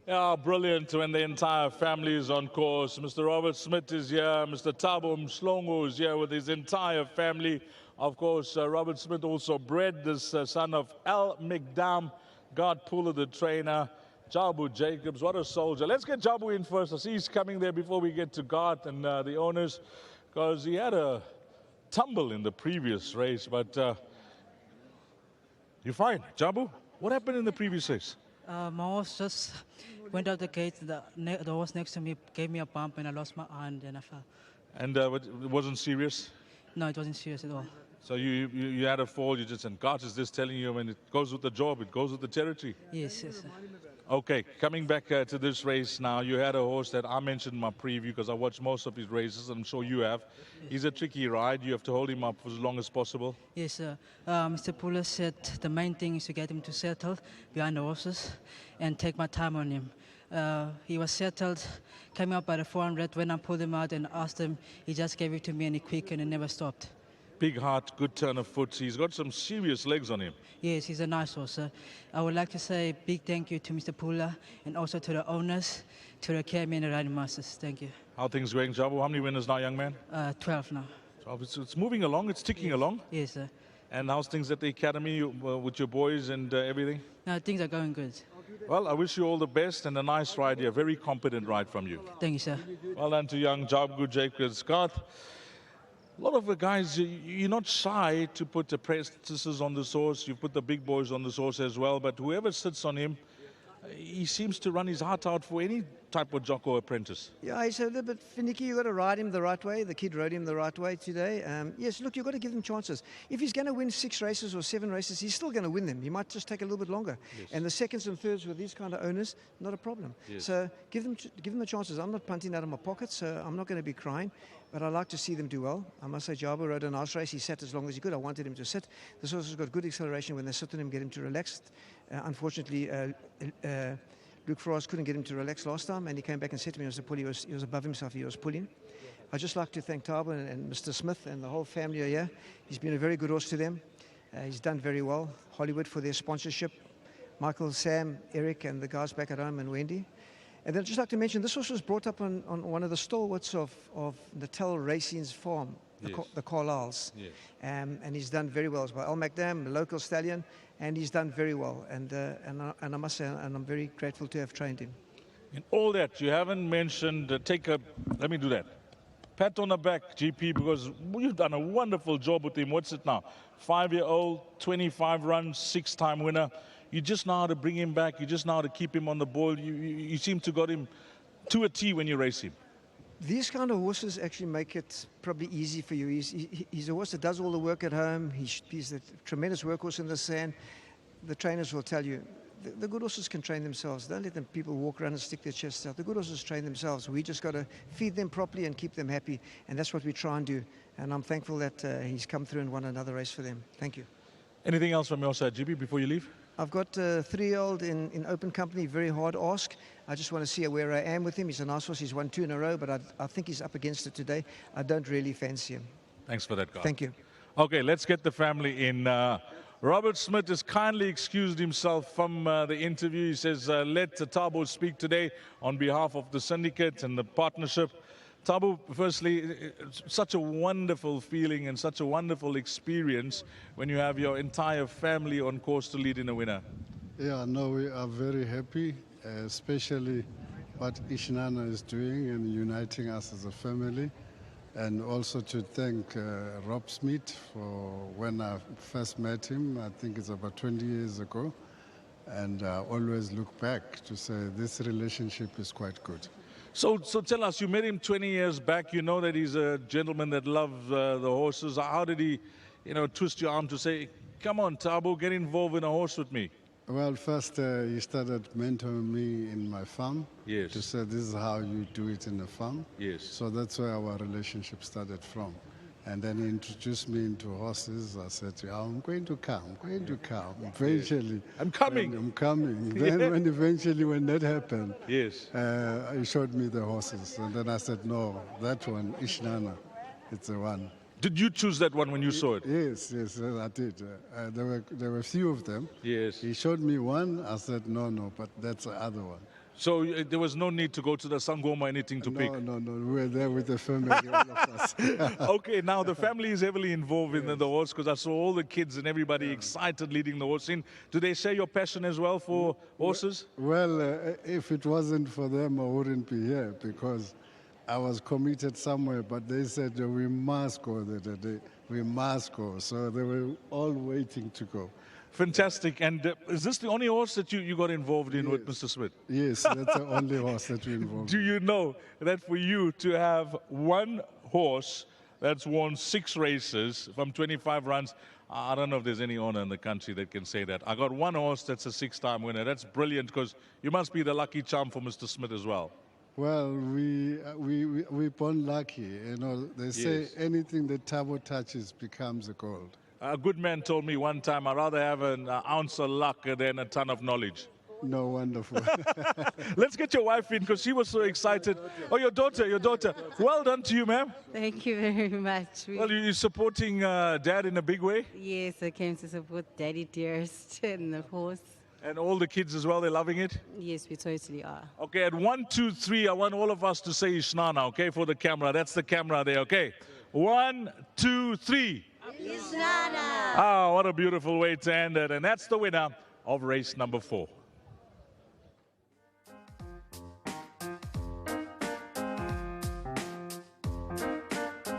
Yeah, brilliant when the entire family is on course. Mr. Robert Smith is here. Mr. Thabo Mhlongo is here with his entire family. Of course, Robert Smith also bred this son of Al McDam, God Puller, the trainer. Jabu Jacobs, what a soldier. Let's get Jabu in first. I see he's coming there before we get to God and the owners, because he had a tumble in the previous race. But you're fine. Jabu, what happened in the previous race? My horse just went out the gate. The horse next to me gave me a bump and I lost my hand and I fell. And it wasn't serious? No, it wasn't serious at all. So you had a fall, and God is just telling you, when it goes with the job, it goes with the territory. Yes, yes. Okay, coming back to this race now, you had a horse that I mentioned in my preview because I watched most of his races, I'm sure you have. He's a tricky ride, you have to hold him up for as long as possible. Yes, sir. Mr. Puller said the main thing is to get him to settle behind the horses and take my time on him. He was settled, came up by the 400. When I pulled him out and asked him, he just gave it to me and he quickened and never stopped. Big heart, good turn of foot. He's got some serious legs on him. Yes, he's a nice horse, sir. I would like to say a big thank you to Mr. Puller and also to the owners, to the KM and the riding masters. Thank you. How are things going, Jabu? How many winners now, young man? 12 now. 12. It's moving along, it's ticking along. Yes, sir. And how's things at the academy with your boys and everything? No, things are going good. Well, I wish you all the best and a nice ride here. Very competent ride from you. Thank you, sir. Well done to young Jabu Jacobs. Scott, a lot of the guys, you're not shy to put the apprentices on this horse. You put the big boys on this horse as well. But whoever sits on him, he seems to run his heart out for any type of jock or apprentice. Yeah, he's a little bit finicky. You've got to ride him the right way. The kid rode him the right way today. Yes, look, you've got to give him chances. If he's going to win 6 races or 7 races, he's still going to win them. He might just take a little bit longer. Yes. And the seconds and thirds with these kind of owners, not a problem. Yes. So give them the chances. I'm not punting out of my pocket, so I'm not going to be crying. But I like to see them do well. I must say, Jabu rode a nice race. He sat as long as he could. I wanted him to sit. This horse has got good acceleration. When they sit on him, get him to relax. Unfortunately, Luke Frost couldn't get him to relax last time, and he came back and said to me, he was above himself, he was pulling. I'd just like to thank Thabo and Mr. Smith and the whole family are here. He's been a very good horse to them. He's done very well. Hollywood for their sponsorship. Michael, Sam, Eric, and the guys back at home, and Wendy. And then I'd just like to mention, this horse was brought up on one of the stalwarts of Natal Racing's farm, the Carlisles. Yes. And he's done very well as well. Al McDam, a local stallion, and he's done very well. And I must say, and I'm very grateful to have trained him. In all that, you haven't mentioned, let me do that. Pat on the back, GP, because you've done a wonderful job with him. What's it now? 5-year-old, 25 runs, 6-time winner. You just know how to bring him back. You just know how to keep him on the ball. You seem to got him to a T when you race him. These kind of horses actually make it probably easy for you. He's a horse that does all the work at home. He's a tremendous workhorse in the sand. The trainers will tell you, the good horses can train themselves. Don't let them people walk around and stick their chests out. The good horses train themselves. We just got to feed them properly and keep them happy. And that's what we try and do. And I'm thankful that he's come through and won another race for them. Thank you. Anything else from your side, GP, before you leave? I've got a 3-year-old in open company, very hard ask. I just want to see where I am with him. He's a nice horse. He's won 2 in a row, but I think he's up against it today. I don't really fancy him. Thanks for that, guy. Thank you. Okay, let's get the family in. Robert Smith has kindly excused himself from the interview. He says, let Thabo speak today on behalf of the syndicate and the partnership. Thabo, firstly, it's such a wonderful feeling and such a wonderful experience when you have your entire family on course to lead in a winner. Yeah, no, we are very happy, especially what Ishnana is doing and uniting us as a family. And also to thank Rob Smith for when I first met him, I think it's about 20 years ago. And I always look back to say this relationship is quite good. So tell us, you met him 20 years back. You know that he's a gentleman that loves the horses. How did he, twist your arm to say, come on, Thabo, get involved in a horse with me? Well, first he started mentoring me in my farm. Yes. To say this is how you do it in the farm. Yes. So that's where our relationship started from. And then he introduced me into horses. I said, I'm going to come. Eventually. I'm coming. I'm coming. Then when that happened, yes, he showed me the horses. And then I said, no, that one, Ishnana, it's the one. Did you choose that one when you saw it? Yes, I did. There were a few of them. Yes. He showed me one. I said, no, but that's the other one. So there was no need to go to the Sangoma or anything to pick. No, we were there with the family, all of us. Okay, now the family is heavily involved in the horse because I saw all the kids and everybody excited leading the horse in. Do they share your passion as well for horses? Well, if it wasn't for them, I wouldn't be here because I was committed somewhere, but they said we must go that day. We must go. So they were all waiting to go. Fantastic. And is this the only horse that you got involved in with Mr. Smith? Yes, that's the only horse that we involved. Do you know that for you to have one horse that's won 6 races from 25 runs, I don't know if there's any owner in the country that can say that. I got one horse that's a 6-time winner. That's brilliant because you must be the lucky charm for Mr. Smith as well. Well, we born lucky. You know, they say anything that Thabo touches becomes a gold. A good man told me one time, I'd rather have an ounce of luck than a ton of knowledge. No, wonderful. Let's get your wife in because she was so excited. Oh, your daughter. Well done to you, ma'am. Thank you very much. Well, you're supporting Dad in a big way. Yes, I came to support Daddy Dearest and the horse. And all the kids as well, they're loving it? Yes, we totally are. Okay, at 1, 2, 3, I want all of us to say Ishnana, okay, for the camera. That's the camera there, okay? 1, 2, 3. Ishnana! Ah, what a beautiful way to end it. And that's the winner of race number 4.